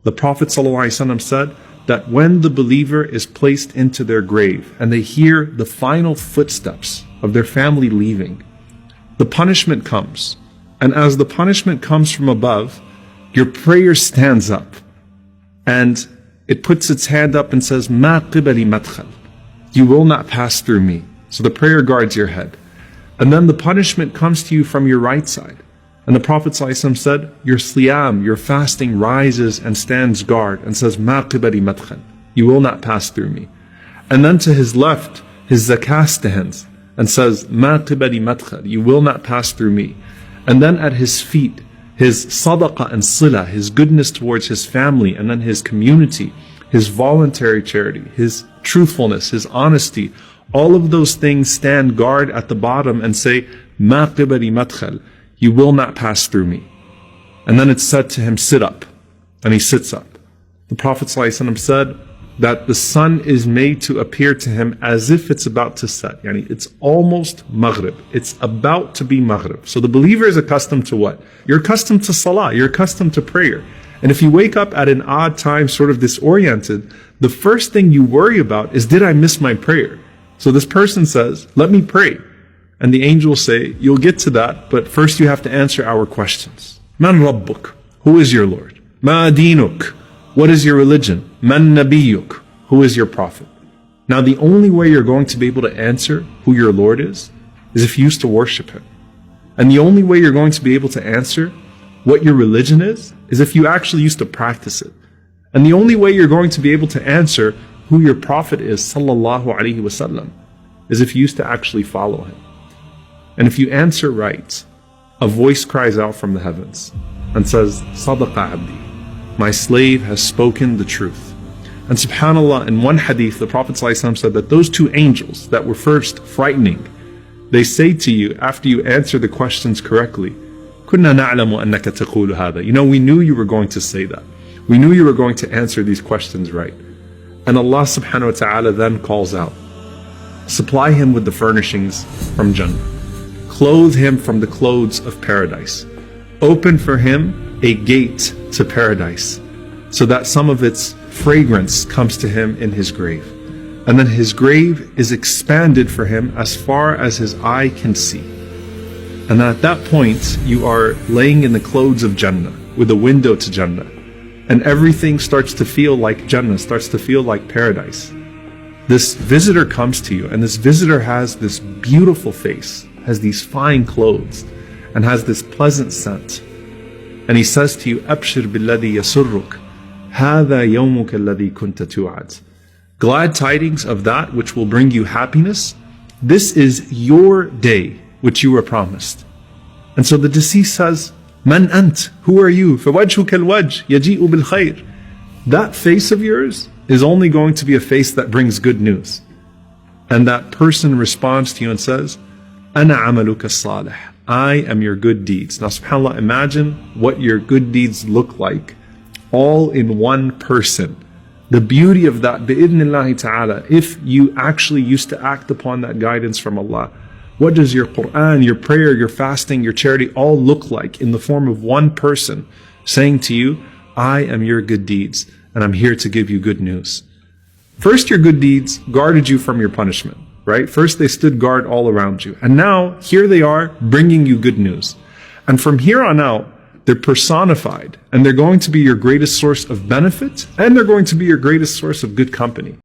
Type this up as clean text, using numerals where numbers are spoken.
The Prophet ﷺ said that when the believer is placed into their grave and they hear the final footsteps of their family leaving, the punishment comes. And as the punishment comes from above, your prayer stands up and it puts its hand up and says, "Ma qibali madkhal." You will not pass through me. So the prayer guards your head. And then the punishment comes to you from your right side. And the Prophet ﷺ said, your siyam, your fasting rises and stands guard and says, "Ma qibali madkhal." You will not pass through me. And then to his left, his zakah stands and says, "Ma qibali madkhal." You will not pass through me. And then at his feet, his sadaqah and sila, his goodness towards his family and then his community, his voluntary charity, his truthfulness, his honesty, all of those things stand guard at the bottom and say, "Ma qibali madkhal." You will not pass through me. And then it's said to him, "Sit up." And he sits up. The Prophet ﷺ said that the sun is made to appear to him as if it's about to set. Yani it's almost Maghrib. It's about to be Maghrib. So the believer is accustomed to what? You're accustomed to salah. You're accustomed to prayer. And if you wake up at an odd time, sort of disoriented, the first thing you worry about is, did I miss my prayer? So this person says, "Let me pray." And the angels say, "You'll get to that, but first you have to answer our questions. Man Rabbuk? Who is your Lord? Ma dinuk? What is your religion? Man Nabiyuk? Who is your prophet?" Now the only way you're going to be able to answer who your Lord is if you used to worship Him. And the only way you're going to be able to answer what your religion is if you actually used to practice it. And the only way you're going to be able to answer who your prophet is, sallallahu alaihi wasallam, is if you used to actually follow him. And if you answer right, a voice cries out from the heavens and says, "Sadaqa abdi, my slave has spoken the truth." And subhanAllah, in one hadith, the Prophet ﷺ said that those two angels that were first frightening, they say to you after you answer the questions correctly, "Kunna na'lamu annaka taqulu hadha." You know, we knew you were going to say that. We knew you were going to answer these questions right. And Allah subhanahu wa ta'ala then calls out, supply him with the furnishings from Jannah. Clothe him from the clothes of paradise. Open for him a gate to paradise so that some of its fragrance comes to him in his grave. And then his grave is expanded for him as far as his eye can see. And then at that point, you are laying in the clothes of Jannah with a window to Jannah. And everything starts to feel like Jannah, starts to feel like paradise. This visitor comes to you, and this visitor has this beautiful face, has these fine clothes, and has this pleasant scent. And he says to you, "Abshir billadhi yasurruk, hadha yawmuka alladhi kunta tu'ad." Glad tidings of that which will bring you happiness. This is your day which you were promised. And so the deceased says, "Man ant? Who are you? فَوَجْهُكَ الْوَجْهِ يَجِيءُ بِالْخَيْرِ." That face of yours is only going to be a face that brings good news. And that person responds to you and says, "Ana amaluka salih." I am your good deeds. Now subhanAllah, imagine what your good deeds look like all in one person. The beauty of that, bi'idhnillahi ta'ala, if you actually used to act upon that guidance from Allah. What does your Quran, your prayer, your fasting, your charity all look like in the form of one person saying to you, "I am your good deeds and I'm here to give you good news." First, your good deeds guarded you from your punishment, right? First, they stood guard all around you. And now, here they are bringing you good news. And from here on out, they're personified and they're going to be your greatest source of benefit and they're going to be your greatest source of good company.